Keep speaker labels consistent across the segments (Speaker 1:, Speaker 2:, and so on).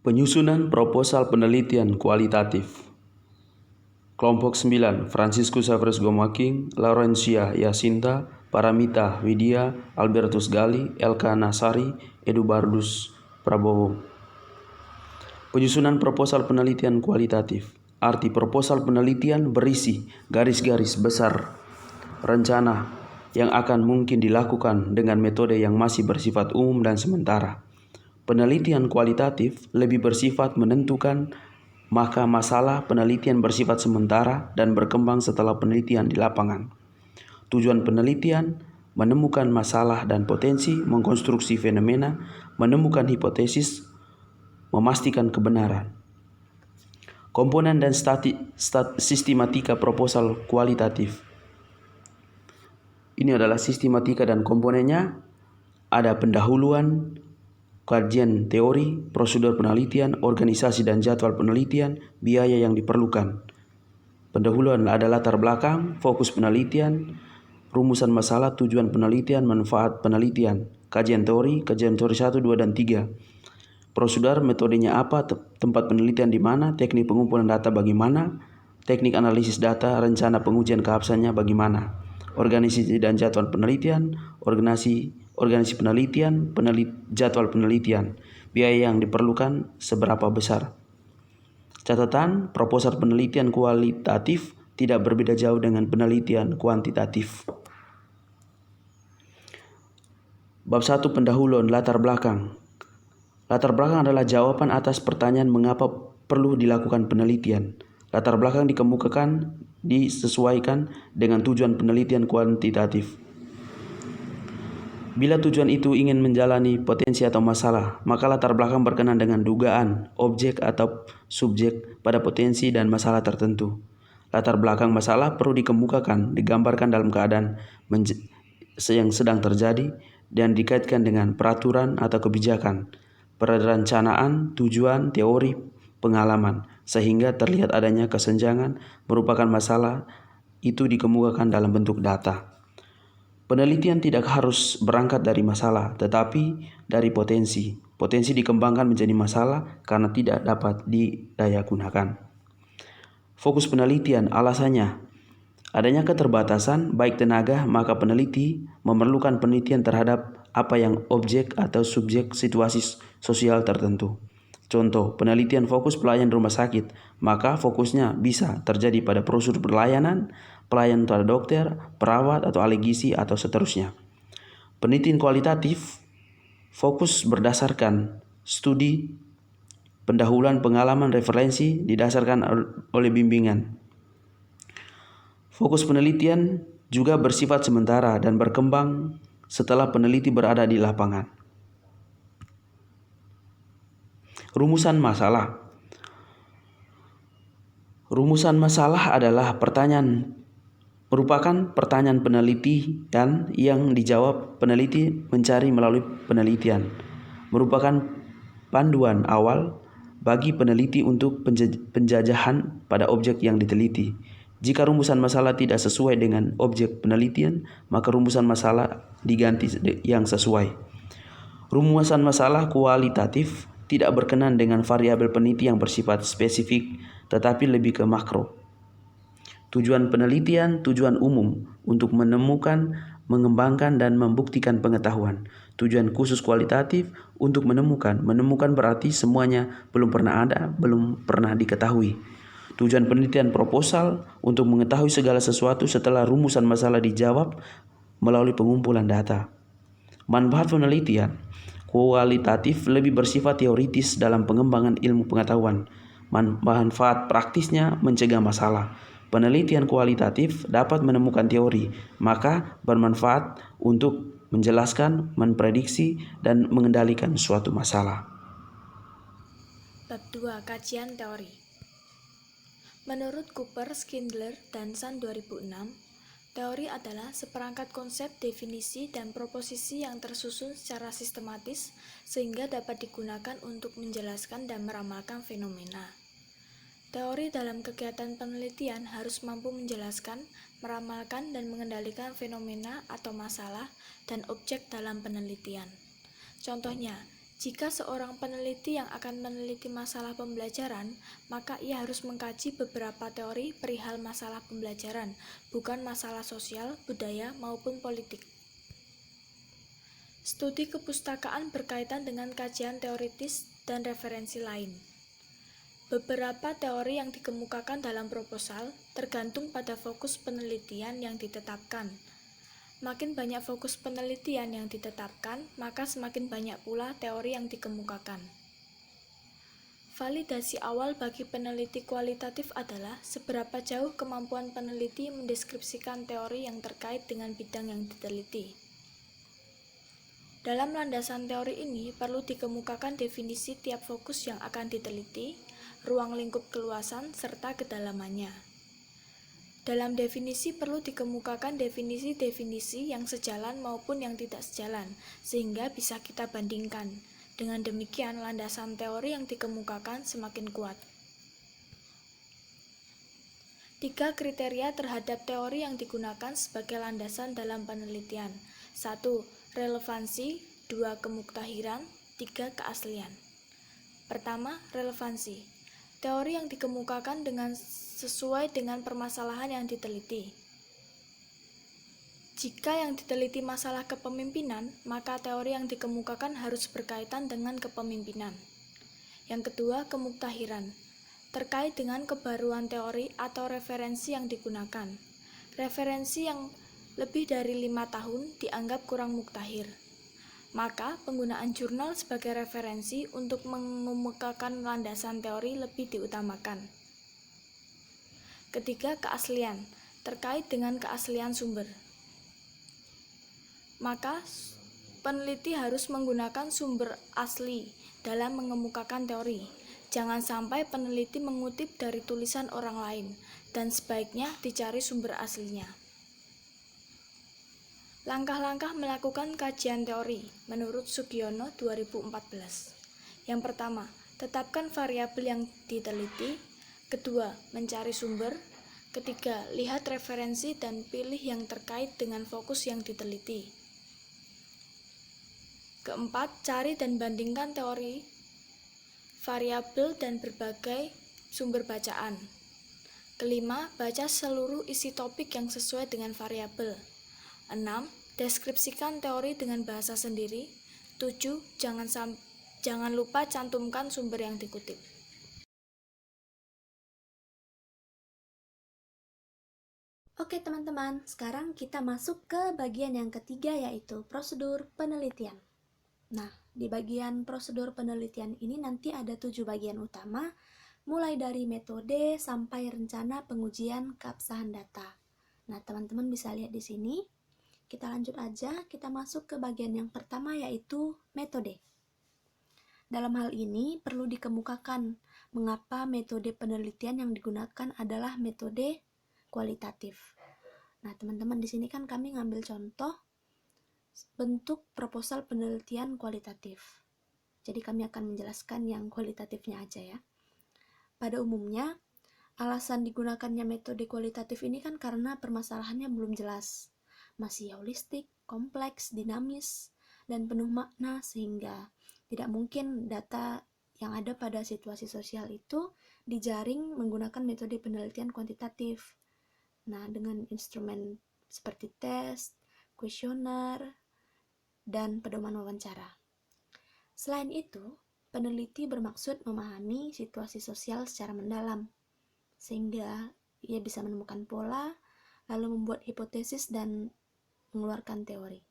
Speaker 1: Penyusunan proposal penelitian kualitatif. Kelompok 9, Franciscus Xavierus Gomaking, Laurencia Yacinta, Paramita Widya, Albertus Gali, Elka Nasari, Edubardus Prabowo. Penyusunan proposal penelitian kualitatif. Arti proposal penelitian berisi garis-garis besar rencana yang akan mungkin dilakukan dengan metode yang masih bersifat umum dan sementara. Penelitian kualitatif lebih bersifat menentukan, maka masalah penelitian bersifat sementara dan berkembang setelah penelitian di lapangan. Tujuan penelitian menemukan masalah dan potensi, mengkonstruksi fenomena, menemukan hipotesis, memastikan kebenaran. Komponen dan sistematika proposal kualitatif. Ini adalah sistematika dan komponennya. Ada pendahuluan, kajian teori, prosedur penelitian, organisasi dan jadwal penelitian, biaya yang diperlukan. Pendahuluan ada latar belakang, fokus penelitian, rumusan masalah, tujuan penelitian, manfaat penelitian, kajian teori 1, 2, dan 3. Prosedur, metodenya apa, tempat penelitian di mana, teknik pengumpulan data bagaimana, teknik analisis data, rencana pengujian keabsahannya bagaimana, organisasi dan jadwal penelitian, organisasi penelitian, jadwal penelitian, biaya yang diperlukan seberapa besar. Catatan, proposal penelitian kualitatif tidak berbeda jauh dengan penelitian kuantitatif. Bab 1, pendahuluan, latar belakang. Latar belakang adalah jawaban atas pertanyaan mengapa perlu dilakukan penelitian. Latar belakang dikemukakan disesuaikan dengan tujuan penelitian kuantitatif. Bila tujuan itu ingin menjalani potensi atau masalah, maka latar belakang berkenaan dengan dugaan, objek atau subjek pada potensi dan masalah tertentu. Latar belakang masalah perlu dikemukakan, digambarkan dalam keadaan yang sedang terjadi dan dikaitkan dengan peraturan atau kebijakan, perencanaan, tujuan, teori, pengalaman, sehingga terlihat adanya kesenjangan merupakan masalah itu dikemukakan dalam bentuk data. Penelitian tidak harus berangkat dari masalah, tetapi dari potensi. Potensi dikembangkan menjadi masalah karena tidak dapat didayagunakan. Fokus penelitian, alasannya adanya keterbatasan baik tenaga, maka peneliti memerlukan penelitian terhadap apa yang objek atau subjek situasi sosial tertentu. Contoh, penelitian fokus pelayan rumah sakit, maka fokusnya bisa terjadi pada prosedur pelayanan pada dokter, perawat, atau ahli gizi, atau seterusnya. Penelitian kualitatif fokus berdasarkan studi, pendahuluan, pengalaman, referensi, didasarkan oleh bimbingan. Fokus penelitian juga bersifat sementara dan berkembang setelah peneliti berada di lapangan. Rumusan masalah. Rumusan masalah adalah merupakan pertanyaan penelitian yang dijawab peneliti mencari melalui penelitian. Merupakan panduan awal bagi peneliti untuk penjajahan pada objek yang diteliti. Jika rumusan masalah tidak sesuai dengan objek penelitian, maka rumusan masalah diganti yang sesuai. Rumusan masalah kualitatif tidak berkenan dengan variabel peneliti yang bersifat spesifik, tetapi lebih ke makro. Tujuan penelitian, tujuan umum untuk menemukan, mengembangkan, dan membuktikan pengetahuan. Tujuan khusus kualitatif untuk menemukan. Menemukan berarti semuanya belum pernah ada, belum pernah diketahui. Tujuan penelitian proposal untuk mengetahui segala sesuatu setelah rumusan masalah dijawab melalui pengumpulan data. Manfaat penelitian kualitatif lebih bersifat teoritis dalam pengembangan ilmu pengetahuan. Manfaat praktisnya mencegah masalah. Penelitian kualitatif dapat menemukan teori, maka bermanfaat untuk menjelaskan, memprediksi, dan mengendalikan suatu masalah.
Speaker 2: Bab 2, kajian teori. Menurut Cooper, Schindler, dan Sun 2006, teori adalah seperangkat konsep, definisi, dan proposisi yang tersusun secara sistematis sehingga dapat digunakan untuk menjelaskan dan meramalkan fenomena. Teori dalam kegiatan penelitian harus mampu menjelaskan, meramalkan, dan mengendalikan fenomena atau masalah dan objek dalam penelitian. Contohnya, Jika seorang peneliti yang akan meneliti masalah pembelajaran, maka ia harus mengkaji beberapa teori perihal masalah pembelajaran, bukan masalah sosial, budaya, maupun politik. Studi kepustakaan berkaitan dengan kajian teoritis dan referensi lain. Beberapa teori yang dikemukakan dalam proposal tergantung pada fokus penelitian yang ditetapkan. Makin banyak fokus penelitian yang ditetapkan, maka semakin banyak pula teori yang dikemukakan. Validasi awal bagi peneliti kualitatif adalah seberapa jauh kemampuan peneliti mendeskripsikan teori yang terkait dengan bidang yang diteliti. Dalam landasan teori ini perlu dikemukakan definisi tiap fokus yang akan diteliti, ruang lingkup keluasan, serta kedalamannya. Dalam definisi perlu dikemukakan definisi-definisi yang sejalan maupun yang tidak sejalan, sehingga bisa kita bandingkan. Dengan demikian, landasan teori yang dikemukakan semakin kuat. 3 kriteria terhadap teori yang digunakan sebagai landasan dalam penelitian. 1. Relevansi, 2. Kemuktahiran, 3. Keaslian. Pertama, relevansi. Teori yang dikemukakan sesuai dengan permasalahan yang diteliti. Jika yang diteliti masalah kepemimpinan, maka teori yang dikemukakan harus berkaitan dengan kepemimpinan. Yang kedua, kemuktahiran. Terkait dengan kebaruan teori atau referensi yang digunakan. Referensi yang lebih dari 5 tahun dianggap kurang muktahir. Maka, penggunaan jurnal sebagai referensi untuk mengemukakan landasan teori lebih diutamakan. Ketiga, keaslian. Terkait dengan keaslian sumber. Maka, peneliti harus menggunakan sumber asli dalam mengemukakan teori. Jangan sampai peneliti mengutip dari tulisan orang lain, dan sebaiknya dicari sumber aslinya. Langkah-langkah melakukan kajian teori menurut Sugiono 2014. Yang pertama, tetapkan variabel yang diteliti. Kedua, mencari sumber. Ketiga, lihat referensi dan pilih yang terkait dengan fokus yang diteliti. Keempat, cari dan bandingkan teori, variabel, dan berbagai sumber bacaan. Kelima, baca seluruh isi topik yang sesuai dengan variabel. 6. Deskripsikan teori dengan bahasa sendiri. 7. Jangan lupa cantumkan sumber yang dikutip.
Speaker 3: Oke teman-teman, sekarang kita masuk ke bagian yang ketiga, yaitu prosedur penelitian. Nah, di bagian prosedur penelitian ini nanti ada 7 bagian utama, mulai dari metode sampai rencana pengujian keabsahan data. Nah, teman-teman bisa lihat di sini. Kita lanjut aja, kita masuk ke bagian yang pertama, yaitu metode. Dalam hal ini perlu dikemukakan mengapa metode penelitian yang digunakan adalah metode kualitatif. Nah, teman-teman di sini kan kami ngambil contoh bentuk proposal penelitian kualitatif. Jadi kami akan menjelaskan yang kualitatifnya aja ya. Pada umumnya, alasan digunakannya metode kualitatif ini kan karena permasalahannya belum jelas, masih holistik, kompleks, dinamis, dan penuh makna, sehingga tidak mungkin data yang ada pada situasi sosial itu dijaring menggunakan metode penelitian kuantitatif. Nah, dengan instrumen seperti tes, kuesioner, dan pedoman wawancara. Selain itu, peneliti bermaksud memahami situasi sosial secara mendalam, sehingga ia bisa menemukan pola, lalu membuat hipotesis dan mengeluarkan teori.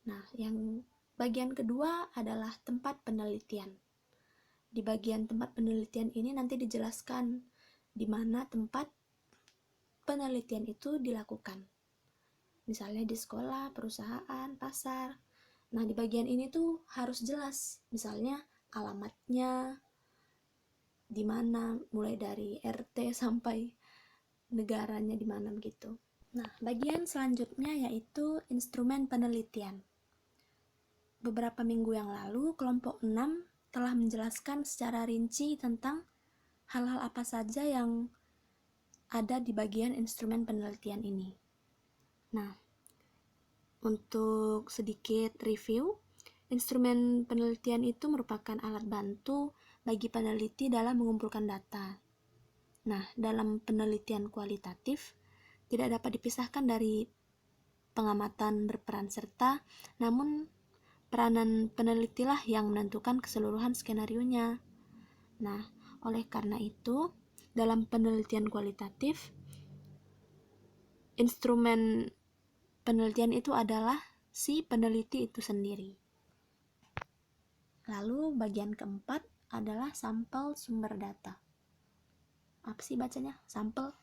Speaker 3: Nah, yang bagian kedua adalah tempat penelitian. Di bagian tempat penelitian ini nanti dijelaskan di mana tempat penelitian itu dilakukan. Misalnya di sekolah, perusahaan, pasar. Nah, di bagian ini tuh harus jelas. Misalnya alamatnya di mana, mulai dari RT sampai negaranya di mana begitu. Nah, bagian selanjutnya yaitu instrumen penelitian. Beberapa minggu yang lalu, kelompok 6 telah menjelaskan secara rinci tentang hal-hal apa saja yang ada di bagian instrumen penelitian ini. Nah, untuk sedikit review, Instrumen penelitian itu merupakan alat bantu bagi peneliti dalam mengumpulkan data. Nah, dalam penelitian kualitatif, tidak dapat dipisahkan dari pengamatan berperan serta, namun peranan penelitilah yang menentukan keseluruhan skenarionya. Nah, oleh karena itu, dalam penelitian kualitatif, instrumen penelitian itu adalah si peneliti itu sendiri. Lalu bagian keempat adalah sampel sumber data. Apa sih bacanya? Sampel?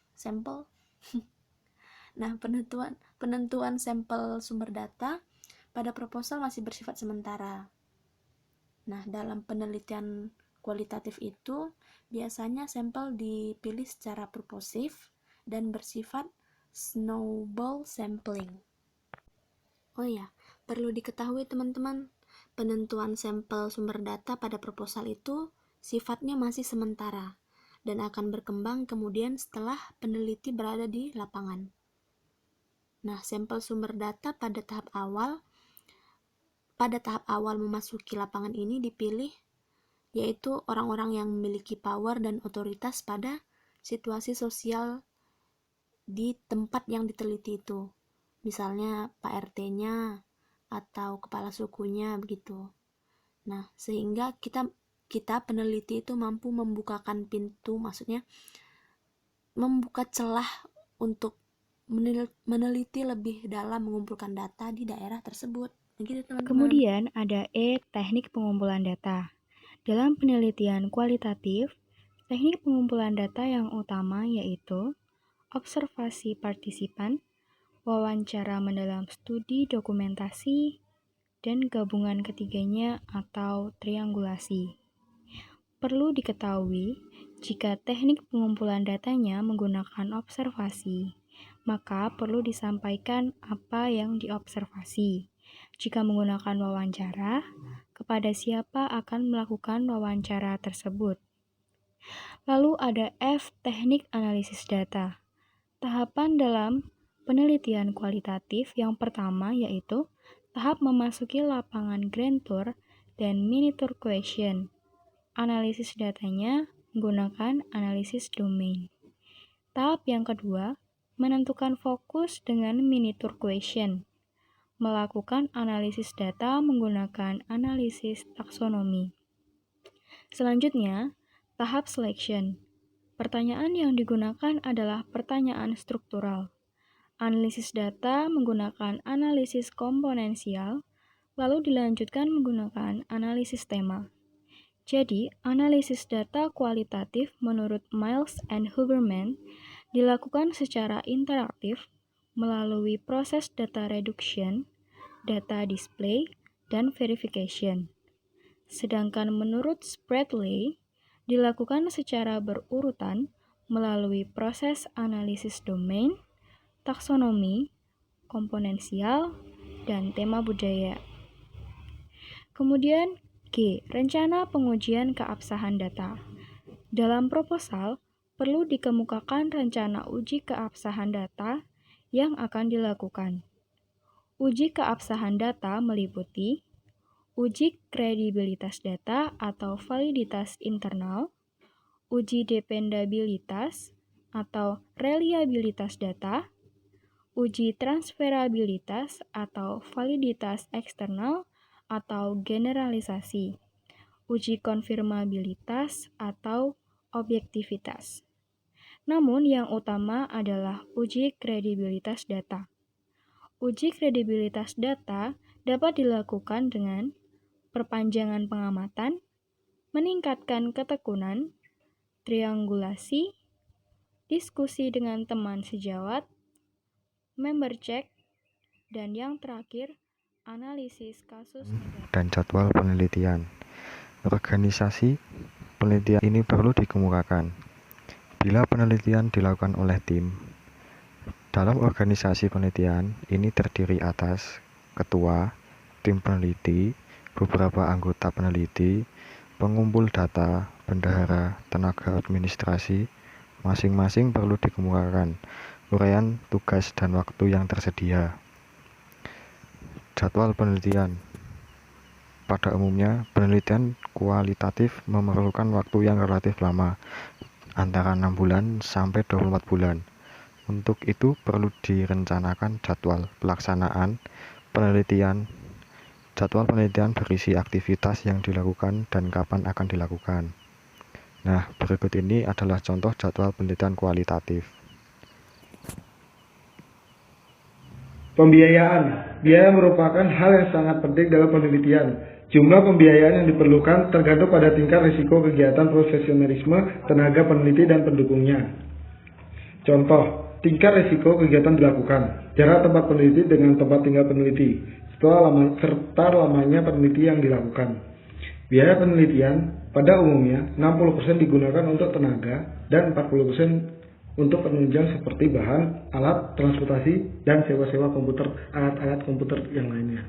Speaker 3: Nah, penentuan sampel sumber data pada proposal masih bersifat sementara. Nah, dalam penelitian kualitatif itu biasanya sampel dipilih secara purposif dan bersifat snowball sampling. Oh ya, perlu diketahui teman-teman, penentuan sampel sumber data pada proposal itu sifatnya masih sementara dan akan berkembang kemudian setelah peneliti berada di lapangan. Nah, sampel sumber data pada tahap awal memasuki lapangan ini dipilih, yaitu orang-orang yang memiliki power dan otoritas pada situasi sosial di tempat yang diteliti itu. Misalnya Pak RT-nya atau kepala sukunya begitu. Nah, sehingga kita peneliti itu mampu membukakan pintu, maksudnya membuka celah untuk meneliti lebih dalam mengumpulkan data di daerah tersebut. Begitu, teman-teman.
Speaker 4: Kemudian ada teknik pengumpulan data. Dalam penelitian kualitatif, teknik pengumpulan data yang utama yaitu observasi partisipan, wawancara mendalam studi dokumentasi, dan gabungan ketiganya atau triangulasi. Perlu diketahui, jika teknik pengumpulan datanya menggunakan observasi, maka perlu disampaikan apa yang diobservasi. Jika menggunakan wawancara, kepada siapa akan melakukan wawancara tersebut. Lalu ada F, teknik analisis data. Tahapan dalam penelitian kualitatif yang pertama yaitu tahap memasuki lapangan grand tour dan mini tour question. Analisis datanya menggunakan analisis domain. Tahap yang kedua, menentukan fokus dengan mini tour question. Melakukan analisis data menggunakan analisis taksonomi. Selanjutnya, tahap selection. Pertanyaan yang digunakan adalah pertanyaan struktural. Analisis data menggunakan analisis komponensial, lalu dilanjutkan menggunakan analisis tema. Jadi, analisis data kualitatif menurut Miles and Huberman dilakukan secara interaktif melalui proses data reduction, data display, dan verification. Sedangkan menurut Spradley dilakukan secara berurutan melalui proses analisis domain, taksonomi, komponensial, dan tema budaya. Kemudian G. Rencana pengujian keabsahan data. Dalam proposal, perlu dikemukakan rencana uji keabsahan data yang akan dilakukan. Uji keabsahan data meliputi uji kredibilitas data atau validitas internal, uji dependabilitas atau reliabilitas data, uji transferabilitas atau validitas eksternal atau generalisasi, uji konfirmabilitas atau objektivitas. Namun yang utama adalah uji kredibilitas data. Uji kredibilitas data dapat dilakukan dengan perpanjangan pengamatan, meningkatkan ketekunan, triangulasi, diskusi dengan teman sejawat, member check, dan yang terakhir, analisis kasus
Speaker 5: dan jadwal penelitian. Organisasi penelitian ini perlu dikemukakan. Bila penelitian dilakukan oleh tim, dalam organisasi penelitian ini terdiri atas ketua, tim peneliti, beberapa anggota peneliti, pengumpul data, bendahara, tenaga administrasi. Masing-masing perlu dikemukakan uraian tugas dan waktu yang tersedia. Jadwal penelitian. Pada umumnya, penelitian kualitatif memerlukan waktu yang relatif lama, antara 6 bulan sampai 24 bulan. Untuk itu perlu direncanakan jadwal pelaksanaan penelitian. Jadwal penelitian berisi aktivitas yang dilakukan dan kapan akan dilakukan. Nah, berikut ini adalah contoh jadwal penelitian kualitatif.
Speaker 6: Pembiayaan. Biaya merupakan hal yang sangat penting dalam penelitian. Jumlah pembiayaan yang diperlukan tergantung pada tingkat risiko kegiatan profesionalisme tenaga peneliti dan pendukungnya. Contoh, tingkat risiko kegiatan dilakukan, jarak tempat peneliti dengan tempat tinggal peneliti, serta lamanya peneliti yang dilakukan. Biaya penelitian pada umumnya 60% digunakan untuk tenaga dan 40% untuk penunjang seperti bahan, alat, transportasi, dan sewa-sewa komputer, alat-alat komputer yang lainnya.